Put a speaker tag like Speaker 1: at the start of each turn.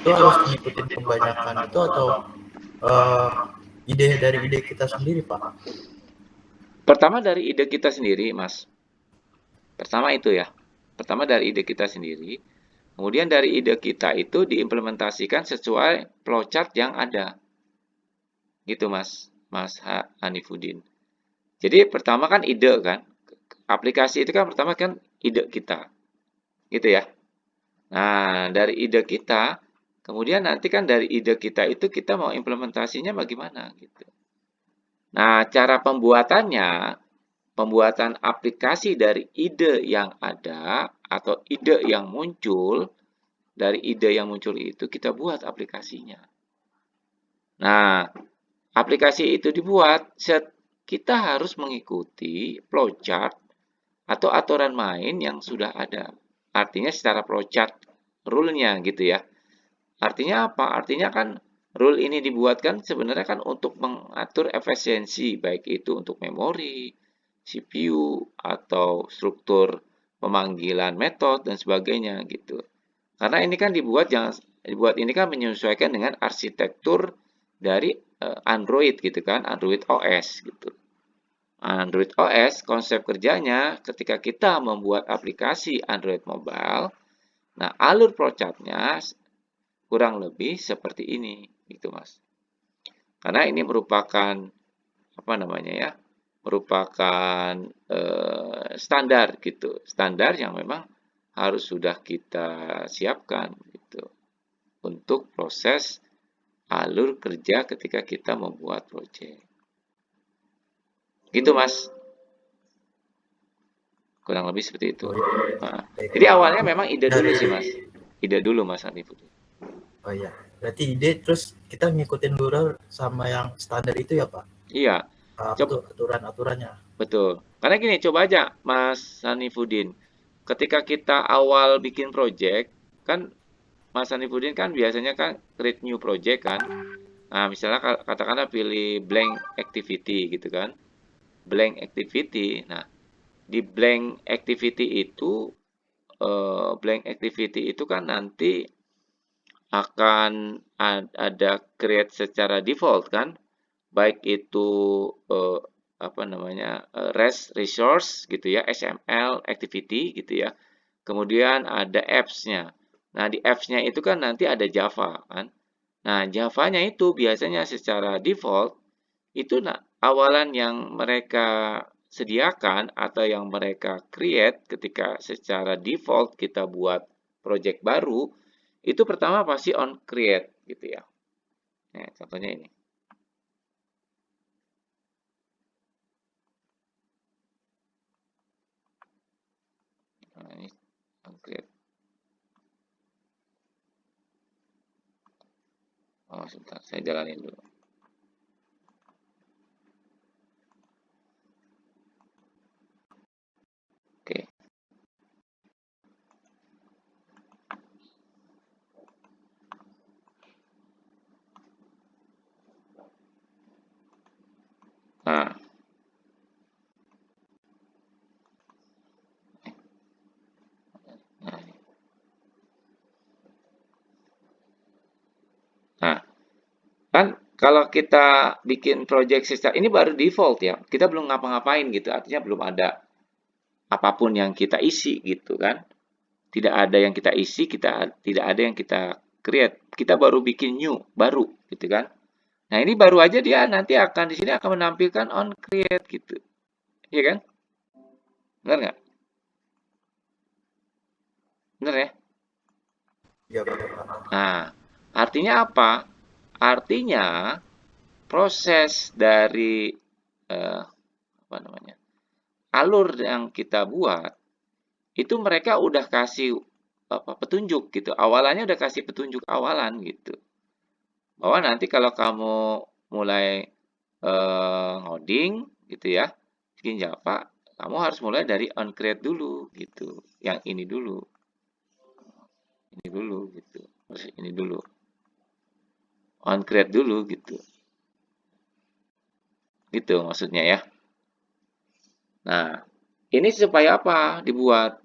Speaker 1: itu harus ngikutin kebanyakan itu atau ide dari ide kita sendiri, Pak?
Speaker 2: Pertama dari ide kita sendiri, Mas. Pertama itu ya. Pertama dari ide kita sendiri. Kemudian dari ide kita itu diimplementasikan sesuai flowchart yang ada. Gitu, Mas. Mas Hanifuddin. Jadi pertama kan ide kan. Aplikasi itu kan pertama kan ide kita. Gitu ya. Nah, dari ide kita, kemudian nanti kan dari ide kita itu kita mau implementasinya bagaimana gitu. Nah, cara pembuatan aplikasi dari ide yang ada atau ide yang muncul, dari ide yang muncul itu kita buat aplikasinya. Nah, aplikasi itu dibuat, kita harus mengikuti flowchart atau aturan main yang sudah ada. Artinya secara flowchart rule-nya gitu ya. Artinya apa? Artinya kan rule ini dibuatkan sebenarnya kan untuk mengatur efisiensi, baik itu untuk memori, CPU, atau struktur pemanggilan metode dan sebagainya gitu. Karena ini kan dibuat ini kan menyesuaikan dengan arsitektur dari Android gitu kan, Android OS gitu. Android OS konsep kerjanya ketika kita membuat aplikasi Android mobile, nah alur flowchart-nya kurang lebih seperti ini gitu Mas. Karena ini merupakan apa namanya ya? Merupakan standar gitu. Standar yang memang harus sudah kita siapkan gitu untuk proses alur kerja ketika kita membuat proyek. Gitu Mas. Kurang lebih seperti itu.
Speaker 1: Oh, iya.
Speaker 2: Nah,
Speaker 1: Baik,
Speaker 2: jadi
Speaker 1: Pak.
Speaker 2: awalnya memang ide dulu
Speaker 1: Dari
Speaker 2: sih Mas. Ide dulu Mas Hanif.
Speaker 1: Oh iya. Berarti ide terus kita ngikutin dulu sama yang standar itu ya, Pak?
Speaker 2: Iya,
Speaker 1: Apa
Speaker 2: coba
Speaker 1: tuh aturan-aturannya?
Speaker 2: betul. Karena gini, coba aja Mas Hanifuddin. Ketika kita awal bikin project, kan Mas Hanifuddin kan biasanya kan create new project kan. Nah, misalnya katakanlah pilih blank activity gitu kan. Blank activity. Nah, di blank activity itu kan nanti akan ada create secara default kan, baik itu eh, apa namanya REST resource gitu ya, XML activity gitu ya. Kemudian ada apps-nya. Nah, di apps-nya itu kan nanti ada Java kan. Nah, Java-nya itu biasanya secara default itu awalan yang mereka sediakan atau yang mereka create ketika secara default kita buat project baru, itu pertama pasti on create gitu ya. Nah, contohnya ini. Nah, ini on create. Oh, sebentar, saya jalanin dulu. Oke. Nah, nah, nah, kan kalau kita bikin project system ini baru default ya. Kita belum ngapa-ngapain gitu. Artinya belum ada apapun yang kita isi gitu kan. Tidak ada yang kita isi, tidak ada yang kita create. Kita baru bikin new, baru gitu kan. Nah, ini baru aja dia nanti akan di sini akan menampilkan on create gitu. Iya kan? Benar nggak? Benar ya?
Speaker 1: Iya, Pak.
Speaker 2: Nah, artinya apa? Artinya proses dari apa namanya? Alur yang kita buat itu mereka udah kasih apa petunjuk gitu. Awalannya udah kasih petunjuk awalan gitu. Bahwa nanti kalau kamu mulai ngoding gitu ya, bikin Java, kamu harus mulai dari on create dulu gitu. Yang ini dulu gitu. Terus ini dulu. On create dulu gitu. Gitu maksudnya ya. Nah, ini supaya apa dibuat?